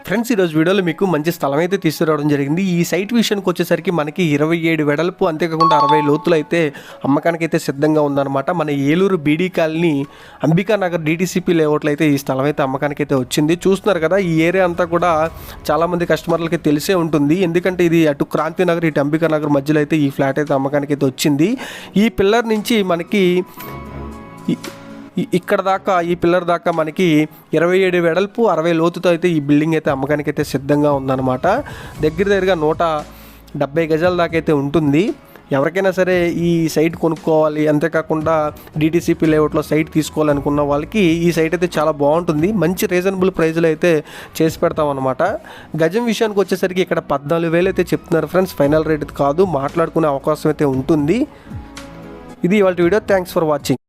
Friends, ఈరోజు వీడియోలో మీకు మంచి స్థలం అయితే తీసుకురావడం జరిగింది. ఈ సైట్ విషయానికి వచ్చేసరికి మనకి 27 వెడల్పు, అంతేకాకుండా 60 లోతులు అయితే అమ్మకానికి అయితే సిద్ధంగా ఉందన్నమాట. మన ఏలూరు బీడీ కాలనీ అంబికా నగర్ డిటిసిపి లేఅవుట్లో అయితే ఈ స్థలం అయితే అమ్మకానికి అయితే వచ్చింది. చూస్తున్నారు కదా, ఈ ఏరియా అంతా కూడా చాలామంది కస్టమర్లకి తెలిసే ఉంటుంది. ఎందుకంటే ఇది అటు క్రాంతి నగర్, ఇటు అంబికా నగర్ మధ్యలో అయితే ఈ ఫ్లాట్ అయితే అమ్మకానికి అయితే వచ్చింది. ఈ పిల్లర్ నుంచి మనకి ఈ పిల్లర్ దాకా మనకి 27 వెడల్పు, 60 లోతుతో అయితే ఈ బిల్డింగ్ అయితే అమ్మకానికి అయితే సిద్ధంగా ఉందన్నమాట. దగ్గరగా 170 గజాల దాకా అయితే ఉంటుంది. ఎవరికైనా సరే ఈ సైట్ కొనుక్కోవాలి, అంతేకాకుండా డిటిసిపి లేఅవుట్లో సైట్ తీసుకోవాలనుకున్న వాళ్ళకి ఈ సైట్ అయితే చాలా బాగుంటుంది. మంచి రీజనబుల్ ప్రైజ్లో అయితే చేసి పెడతాం అనమాట. గజం విషయానికి వచ్చేసరికి ఇక్కడ 14,000 అయితే చెప్తున్నారు ఫ్రెండ్స్. ఫైనల్ రేట్ కాదు, మాట్లాడుకునే అవకాశం అయితే ఉంటుంది. ఇది ఇవాళ వీడియో. Thanks for watching.